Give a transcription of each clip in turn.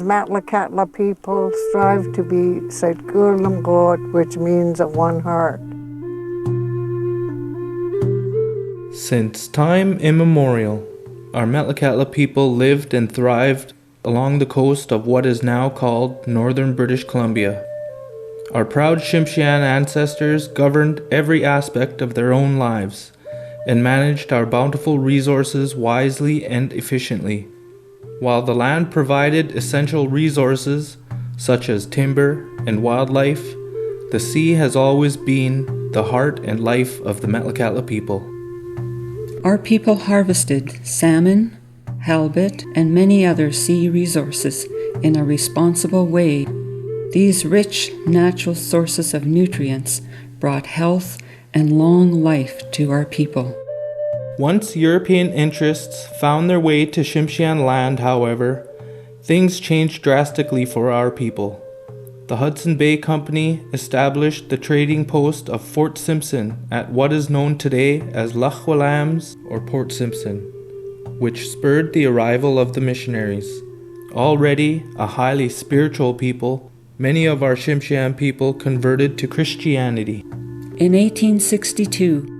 Metlakatla people strive to be Sekon, which means of one heart. Since time immemorial, our Metlakatla people lived and thrived along the coast of what is now called northern British Columbia. Our proud Tsimshian ancestors governed every aspect of their own lives and managed our bountiful resources wisely and efficiently. While the land provided essential resources such as timber and wildlife, the sea has always been the heart and life of the Metlakatla people. Our people harvested salmon, halibut, and many other sea resources in a responsible way. These rich natural sources of nutrients brought health and long life to our people. Once European interests found their way to Tsimshian land, however, things changed drastically for our people. The Hudson Bay Company established the trading post of Fort Simpson at what is known today as Loch Williams or Port Simpson, which spurred the arrival of the missionaries. Already a highly spiritual people, many of our Tsimshian people converted to Christianity. In 1862,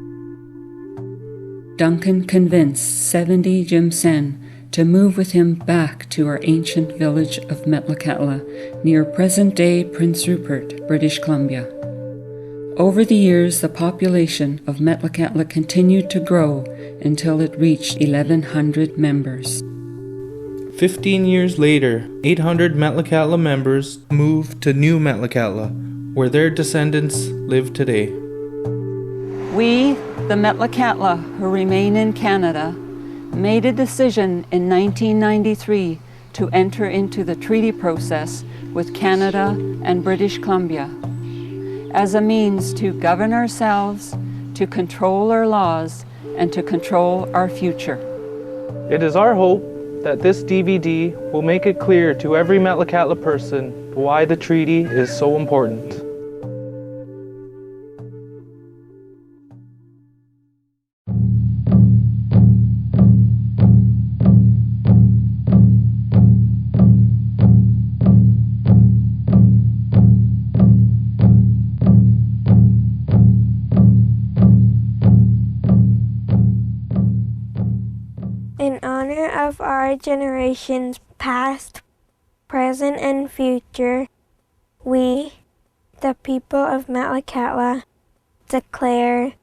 Duncan convinced 70 Jimsen to move with him back to our ancient village of Metlakatla near present-day Prince Rupert, British Columbia. Over the years, the population of Metlakatla continued to grow until it reached 1,100 members. 15 years later, 800 Metlakatla members moved to New Metlakatla, where their descendants live today. We, the Metlakatla who remain in Canada, made a decision in 1993 to enter into the treaty process with Canada and British Columbia as a means to govern ourselves, to control our laws, and to control our future. It is our hope that this DVD will make it clear to every Metlakatla person why the treaty is so important. In honor of our generations past, present, and future, we, the people of Metlakatla, declare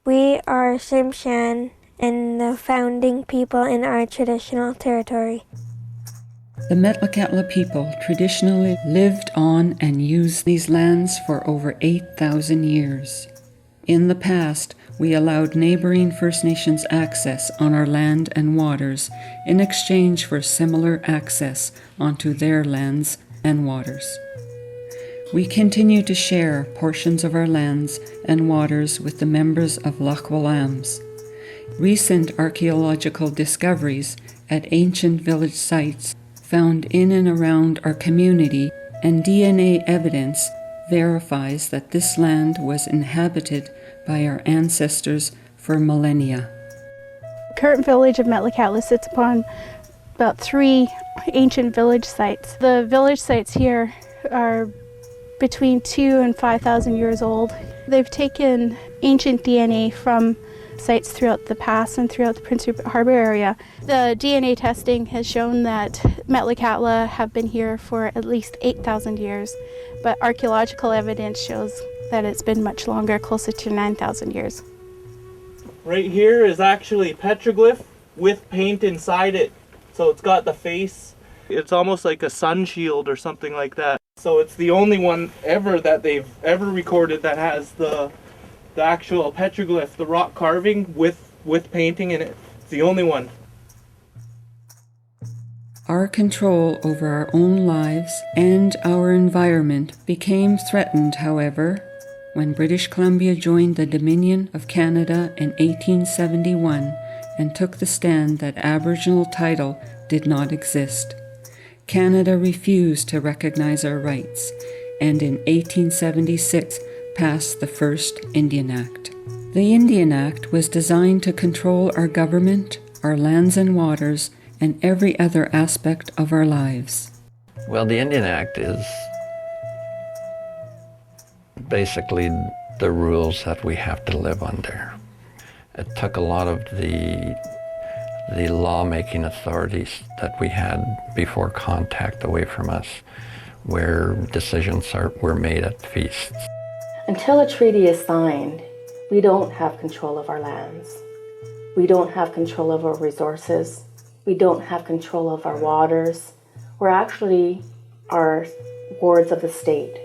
we are Tsimshian and the founding people in our traditional territory. The Metlakatla people traditionally lived on and used these lands for over 8,000 years. In the past, we allowed neighboring First Nations access on our land and waters in exchange for similar access onto their lands and waters. We continue to share portions of our lands and waters with the members of Loch Williams. Recent archaeological discoveries at ancient village sites found in and around our community and DNA evidence verifies that this land was inhabited by our ancestors for millennia. The current village of Metlakatla sits upon about 3 ancient village sites. The village sites here are between 2,000 and 5,000 years old. They've taken ancient DNA from sites throughout the pass and throughout the Prince Rupert Harbor area. The DNA testing has shown that Metlakatla have been here for at least 8,000 years, but archaeological evidence shows that it's been much longer, closer to 9,000 years. Right here is actually petroglyph with paint inside it. So it's got the face. It's almost like a sun shield or something like that. So it's the only one ever that they've ever recorded that has the actual petroglyph, the rock carving with painting in it. It's the only one. Our control over our own lives and our environment became threatened, however, when British Columbia joined the Dominion of Canada in 1871 and took the stand that Aboriginal title did not exist. Canada refused to recognize our rights and in 1876 passed the first Indian Act. The Indian Act was designed to control our government, our lands and waters, and every other aspect of our lives. Well, the Indian Act is basically the rules that we have to live under. It took a lot of the lawmaking authorities that we had before contact away from us, where decisions were made at feasts. Until a treaty is signed, we don't have control of our lands. We don't have control of our resources. We don't have control of our waters. We're actually wards of the state.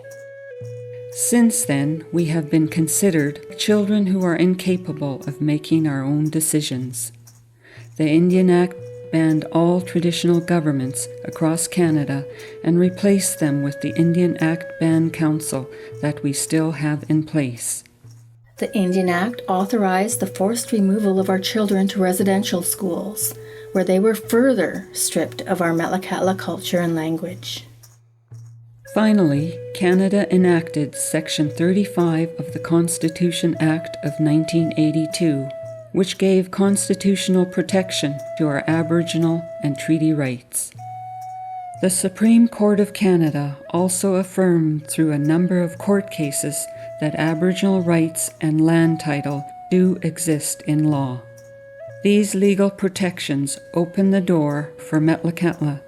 Since then, we have been considered children who are incapable of making our own decisions. The Indian Act banned all traditional governments across Canada and replaced them with the Indian Act Ban Council that we still have in place. The Indian Act authorized the forced removal of our children to residential schools, where they were further stripped of our Metlakatla culture and language. Finally, Canada enacted Section 35 of the Constitution Act of 1982, which gave constitutional protection to our Aboriginal and treaty rights. The Supreme Court of Canada also affirmed through a number of court cases that Aboriginal rights and land title do exist in law. These legal protections open the door for Metlakatla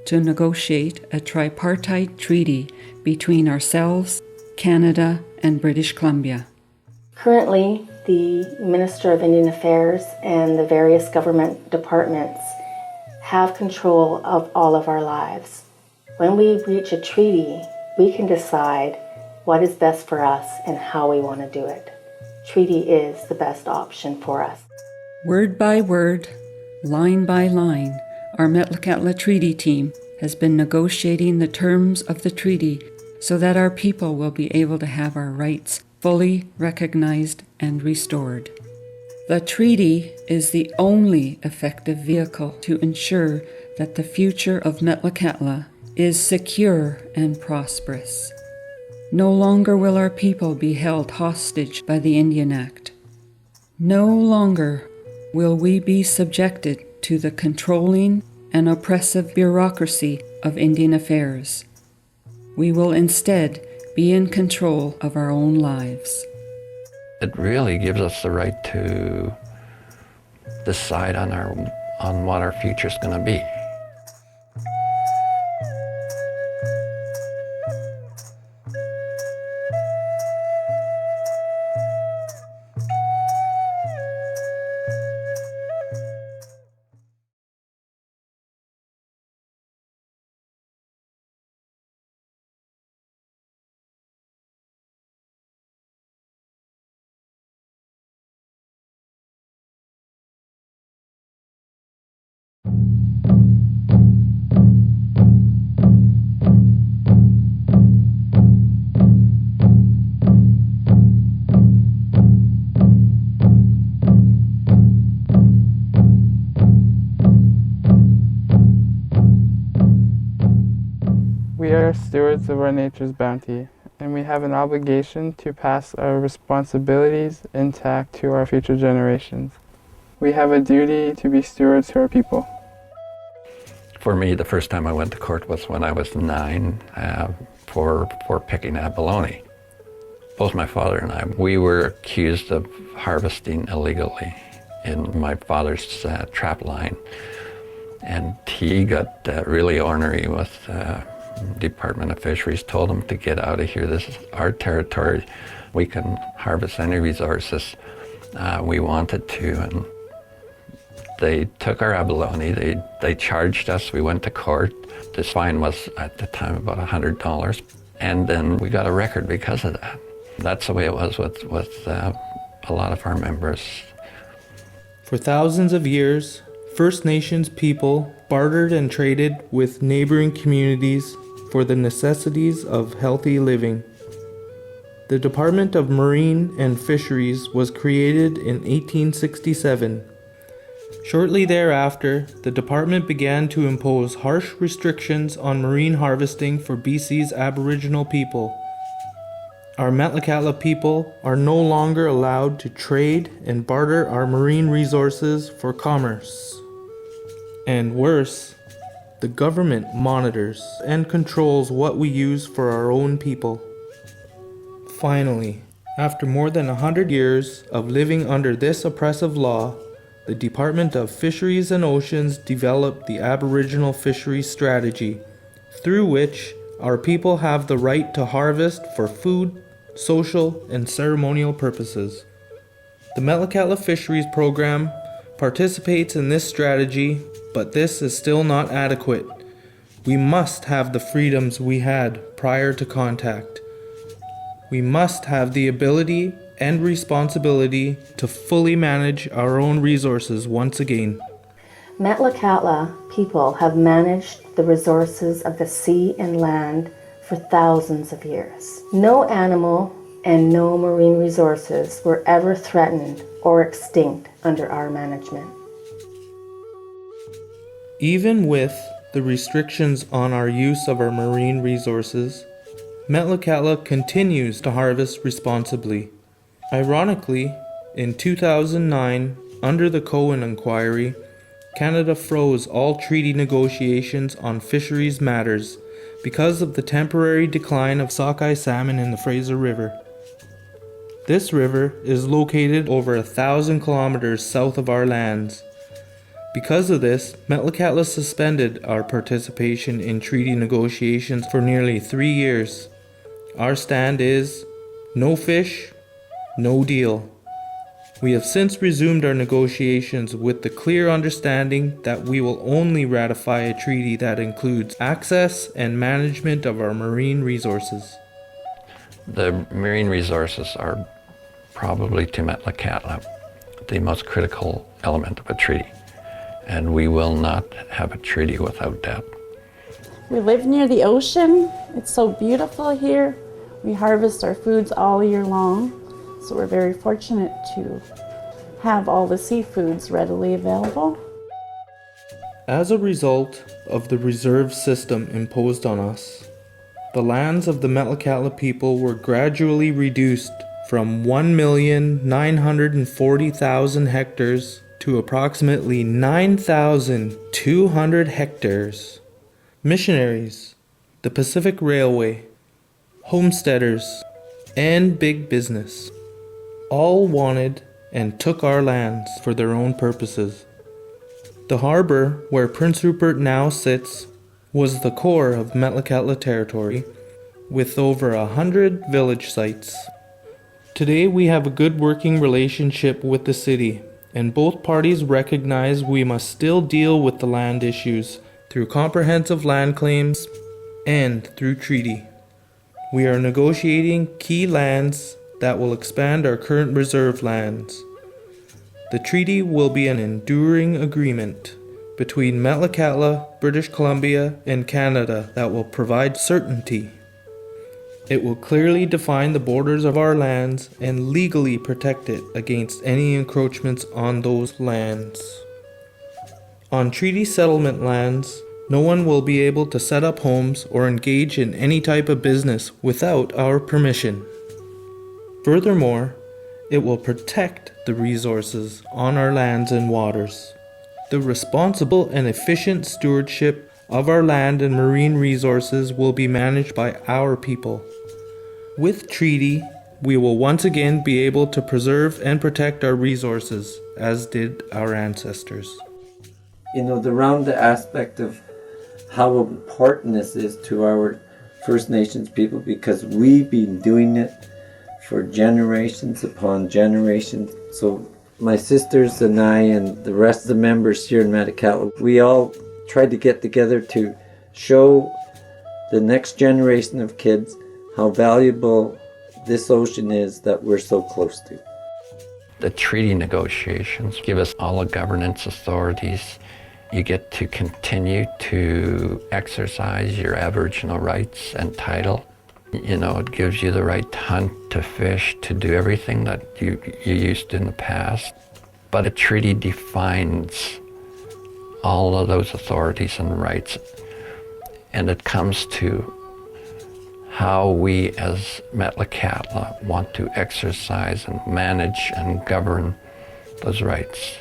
to negotiate a tripartite treaty between ourselves, Canada, and British Columbia. Currently, the Minister of Indian Affairs and the various government departments have control of all of our lives. When we reach a treaty, we can decide what is best for us and how we want to do it. Treaty is the best option for us. Word by word, line by line, our Metlakatla Treaty Team has been negotiating the terms of the treaty so that our people will be able to have our rights fully recognized and restored. The treaty is the only effective vehicle to ensure that the future of Metlakatla is secure and prosperous. No longer will our people be held hostage by the Indian Act. No longer will we be subjected to the controlling and oppressive bureaucracy of Indian affairs. We will instead be in control of our own lives. It really gives us the right to decide on what our future's going to be. We are stewards of our nature's bounty, and we have an obligation to pass our responsibilities intact to our future generations. We have a duty to be stewards to our people. For me, the first time I went to court was when I was 9 for picking abalone. Both my father and I, we were accused of harvesting illegally in my father's trap line. And he got really ornery with Department of Fisheries, told him to get out of here. This is our territory. We can harvest any resources we wanted to. And they took our abalone. They charged us. We went to court. The fine was at the time about $100. And then we got a record because of that. That's the way it was with a lot of our members. For thousands of years, First Nations people bartered and traded with neighboring communities for the necessities of healthy living. The Department of Marine and Fisheries was created in 1867. Shortly thereafter, the department began to impose harsh restrictions on marine harvesting for BC's Aboriginal people. Our Metlakatla people are no longer allowed to trade and barter our marine resources for commerce. And worse, The government monitors and controls what we use for our own people. Finally, after more than 100 years of living under this oppressive law, the Department of Fisheries and Oceans developed the Aboriginal Fisheries Strategy, through which our people have the right to harvest for food, social, and ceremonial purposes. The Metlakatla Fisheries Program participates in this strategy, but this is still not adequate. We must have the freedoms we had prior to contact. We must have the ability and responsibility to fully manage our own resources once again. Metlakatla people have managed the resources of the sea and land for thousands of years. No animal and no marine resources were ever threatened or extinct under our management. Even with the restrictions on our use of our marine resources, Metlakatla continues to harvest responsibly. Ironically, in 2009, under the Sekon inquiry, Canada froze all treaty negotiations on fisheries matters because of the temporary decline of sockeye salmon in the Fraser River. This river is located over 1,000 kilometers south of our lands. Because of this, Metlakatla suspended our participation in treaty negotiations for nearly 3 years. Our stand is no fish, no deal. We have since resumed our negotiations with the clear understanding that we will only ratify a treaty that includes access and management of our marine resources. The marine resources are probably to Metlakatla the most critical element of a treaty, and we will not have a treaty without that. We live near the ocean. It's so beautiful here. We harvest our foods all year long, so we're very fortunate to have all the seafoods readily available. As a result of the reserve system imposed on us, the lands of the Metlakatla people were gradually reduced from 1,940,000 hectares to approximately 9,200 hectares. Missionaries, the Pacific Railway, homesteaders, and big business all wanted and took our lands for their own purposes. The harbor where Prince Rupert now sits was the core of Metlakatla territory, with over 100 village sites. Today we have a good working relationship with the city, and both parties recognize we must still deal with the land issues through comprehensive land claims and through treaty. We are negotiating key lands that will expand our current reserve lands. The treaty will be an enduring agreement between Metlakatla, British Columbia, and Canada that will provide certainty. It will clearly define the borders of our lands and legally protect it against any encroachments on those lands. On treaty settlement lands, no one will be able to set up homes or engage in any type of business without our permission. Furthermore, it will protect the resources on our lands and waters. The responsible and efficient stewardship of our land and marine resources will be managed by our people. With treaty, we will once again be able to preserve and protect our resources, as did our ancestors. You know, the round aspect of how important this is to our First Nations people, because we've been doing it for generations upon generations. So my sisters and I and the rest of the members here in Metlakatla, we all tried to get together to show the next generation of kids how valuable this ocean is that we're so close to. The treaty negotiations give us all the governance authorities. You get to continue to exercise your Aboriginal rights and title. You know, it gives you the right to hunt, to fish, to do everything that you used to in the past. But a treaty defines all of those authorities and rights. And it comes to how we as Metlakatla want to exercise and manage and govern those rights.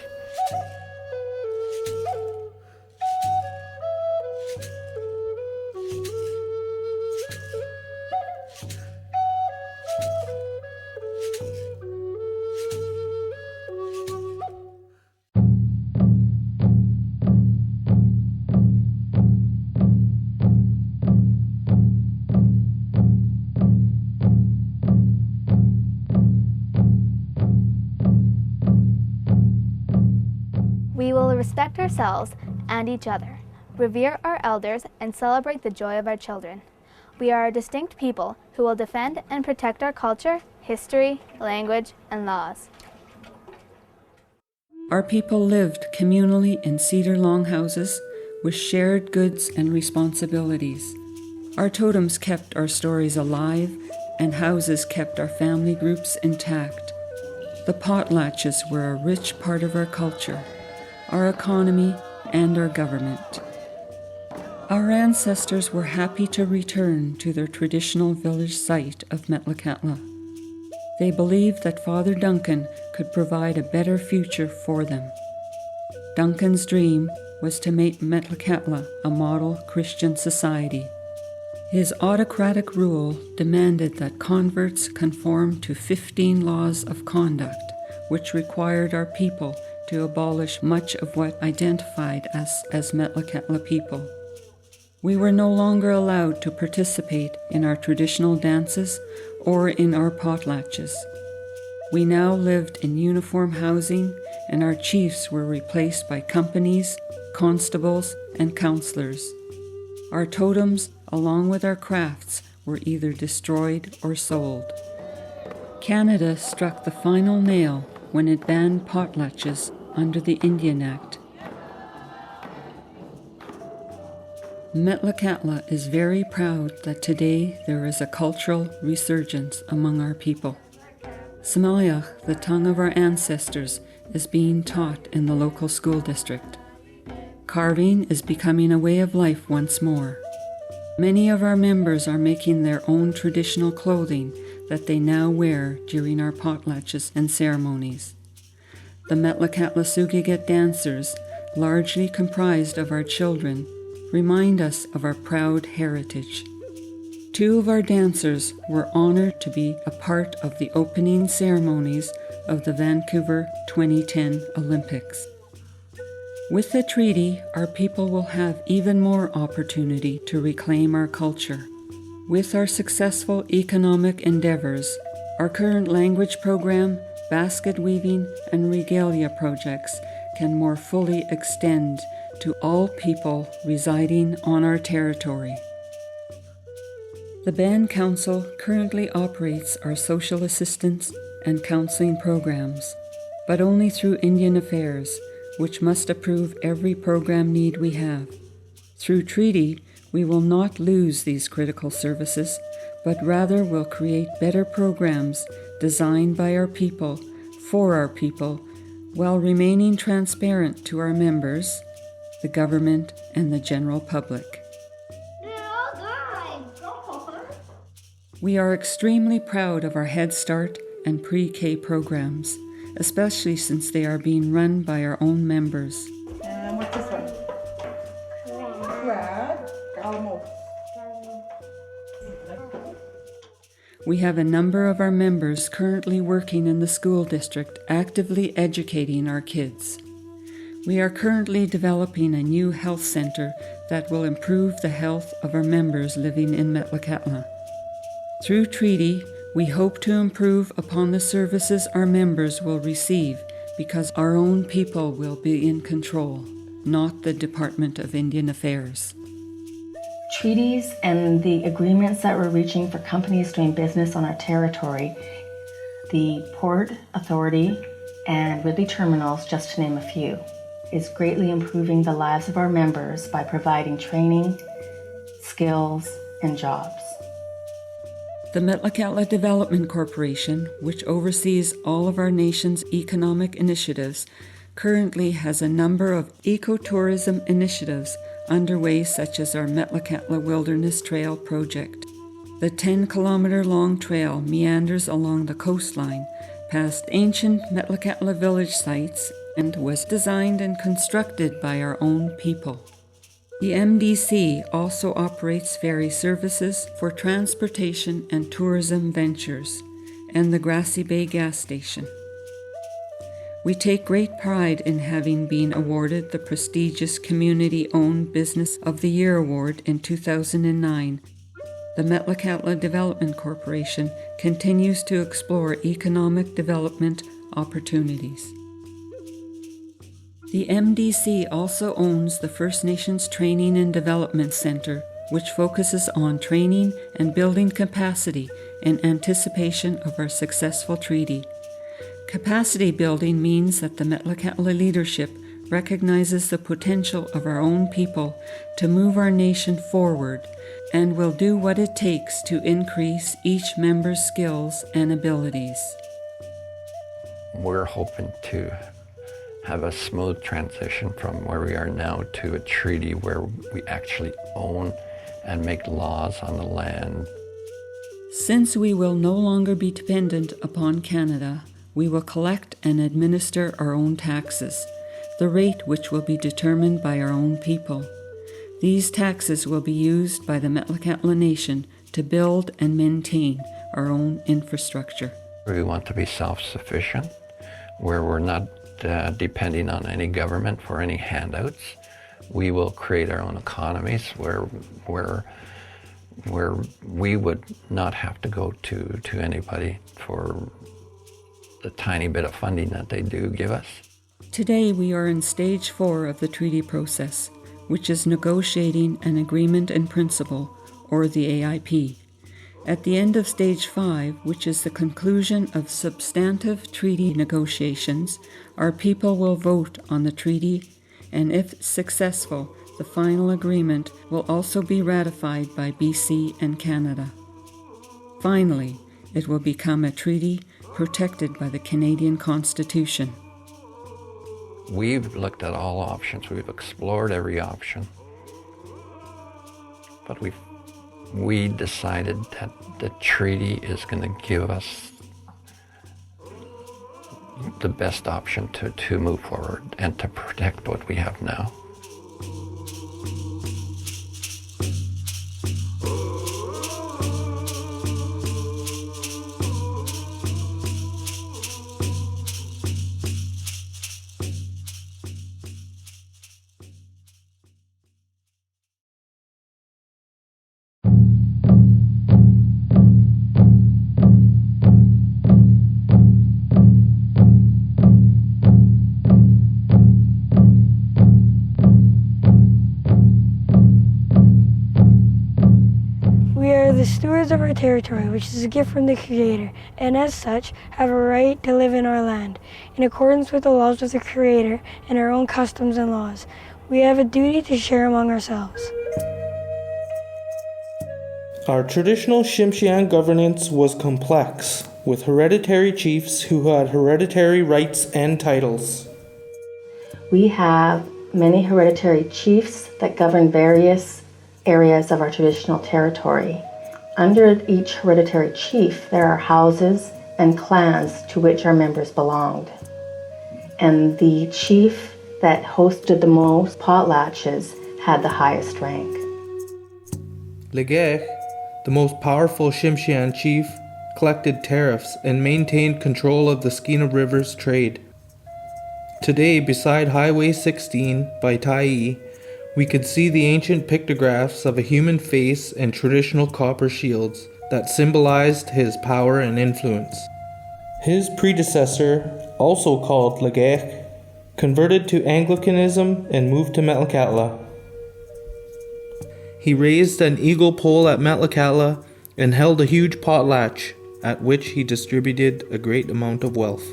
We will respect ourselves and each other, revere our elders, and celebrate the joy of our children. We are a distinct people who will defend and protect our culture, history, language, and laws. Our people lived communally in cedar longhouses with shared goods and responsibilities. Our totems kept our stories alive, and houses kept our family groups intact. The potlatches were a rich part of our culture, our economy, and our government. Our ancestors were happy to return to their traditional village site of Metlakatla. They believed that Father Duncan could provide a better future for them. Duncan's dream was to make Metlakatla a model Christian society. His autocratic rule demanded that converts conform to 15 laws of conduct, which required our people to abolish much of what identified us as Metlakatla people. We were no longer allowed to participate in our traditional dances or in our potlatches. We now lived in uniform housing, and our chiefs were replaced by companies, constables, and councillors. Our totems, along with our crafts, were either destroyed or sold. Canada struck the final nail when it banned potlatches under the Indian Act. Metlakatla is very proud that today there is a cultural resurgence among our people. Smelliach, the tongue of our ancestors, is being taught in the local school district. Carving is becoming a way of life once more. Many of our members are making their own traditional clothing that they now wear during our potlatches and ceremonies. The Metlakatla Sugiget dancers, largely comprised of our children, remind us of our proud heritage. 2 of our dancers were honored to be a part of the opening ceremonies of the Vancouver 2010 Olympics. With the treaty, our people will have even more opportunity to reclaim our culture. With our successful economic endeavors, our current language program, basket weaving, and regalia projects can more fully extend to all people residing on our territory. The Band Council currently operates our social assistance and counseling programs, but only through Indian Affairs, which must approve every program need we have. Through treaty, we will not lose these critical services, but rather will create better programs designed by our people, for our people, while remaining transparent to our members, the government, and the general public. We are extremely proud of our Head Start and Pre-K programs, especially since they are being run by our own members. And what's this one? Crab. We have a number of our members currently working in the school district actively educating our kids. We are currently developing a new health center that will improve the health of our members living in Metlakatla. Through treaty, we hope to improve upon the services our members will receive because our own people will be in control, not the Department of Indian Affairs. Treaties and the agreements that we're reaching for companies doing business on our territory, the Port Authority and Ridley Terminals, just to name a few, is greatly improving the lives of our members by providing training, skills, and jobs. The Metlakatla Development Corporation, which oversees all of our nation's economic initiatives, currently has a number of ecotourism initiatives underway, such as our Metlakatla Wilderness Trail project. The 10-kilometer-long trail meanders along the coastline, past ancient Metlakatla village sites, and was designed and constructed by our own people. The MDC also operates ferry services for transportation and tourism ventures, and the Grassy Bay gas station. We take great pride in having been awarded the prestigious Community-Owned Business of the Year Award in 2009. The Metlakatla Development Corporation continues to explore economic development opportunities. The MDC also owns the First Nations Training and Development Center, which focuses on training and building capacity in anticipation of our successful treaty. Capacity building means that the Metlakatla leadership recognizes the potential of our own people to move our nation forward and will do what it takes to increase each member's skills and abilities. We're hoping to have a smooth transition from where we are now to a treaty where we actually own and make laws on the land. Since we will no longer be dependent upon Canada, we will collect and administer our own taxes, the rate which will be determined by our own people. These taxes will be used by the Metlakatla Nation to build and maintain our own infrastructure. We want to be self-sufficient, where we're not depending on any government for any handouts. We will create our own economies where we would not have to go to anybody for the tiny bit of funding that they do give us. Today we are in stage 4 of the treaty process, which is negotiating an agreement in principle, or the AIP. At the end of stage 5, which is the conclusion of substantive treaty negotiations, our people will vote on the treaty, and if successful, the final agreement will also be ratified by BC and Canada. Finally, it will become a treaty protected by the Canadian Constitution. We've looked at all options. We've explored every option. But we decided that the treaty is going to give us the best option to move forward and to protect what we have now. The stewards of our territory, which is a gift from the Creator, and as such have a right to live in our land, in accordance with the laws of the Creator and our own customs and laws. We have a duty to share among ourselves. Our traditional Tsimshian governance was complex, with hereditary chiefs who had hereditary rights and titles. We have many hereditary chiefs that govern various areas of our traditional territory. Under each hereditary chief, there are houses and clans to which our members belonged. And the chief that hosted the most potlatches had the highest rank. Legech, the most powerful Tsimshian chief, collected tariffs and maintained control of the Skeena River's trade. Today, beside Highway 16 by Tyee, we could see the ancient pictographs of a human face and traditional copper shields that symbolized his power and influence. His predecessor, also called Legech, converted to Anglicanism and moved to Metlakatla. He raised an eagle pole at Metlakatla and held a huge potlatch at which he distributed a great amount of wealth.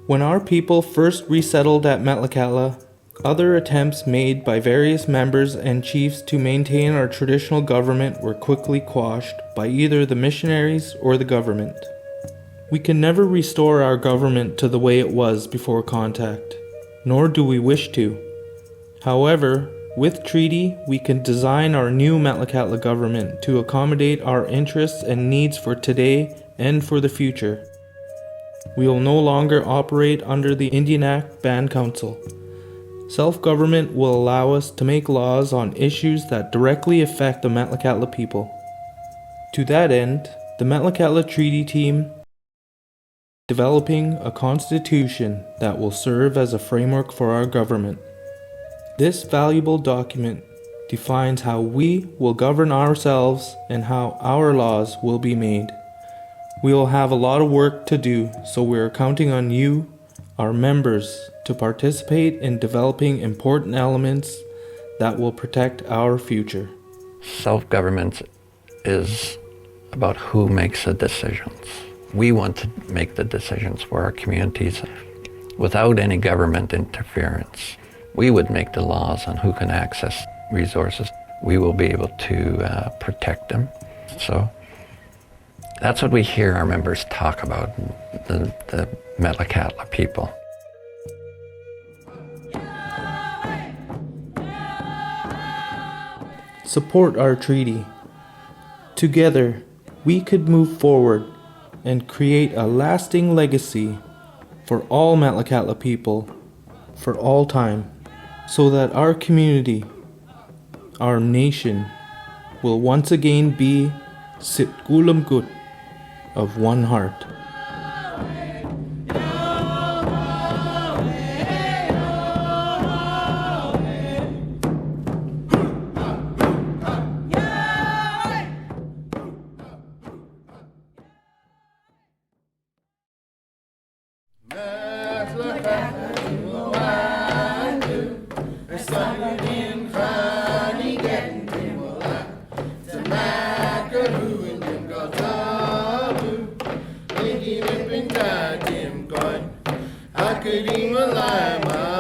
When our people first resettled at Metlakatla, other attempts made by various members and chiefs to maintain our traditional government were quickly quashed by either the missionaries or the government. We can never restore our government to the way it was before contact, nor do we wish to. However, with treaty, we can design our new Metlakatla government to accommodate our interests and needs for today and for the future. We will no longer operate under the Indian Act Band Council. Self-government will allow us to make laws on issues that directly affect the Metlakatla people. To that end, the Metlakatla Treaty Team is developing a constitution that will serve as a framework for our government. This valuable document defines how we will govern ourselves and how our laws will be made. We will have a lot of work to do, so we are counting on you, our members to participate in developing important elements that will protect our future. Self-government is about who makes the decisions. We want to make the decisions for our communities without any government interference. We would make the laws on who can access resources. We will be able to protect them. So that's what we hear our members talk about, the Metlakatla people. Support our treaty. Together, we could move forward and create a lasting legacy for all Metlakatla people for all time, so that our community, our nation, will once again be Sitkulam Gut, of one heart. Akadima Lima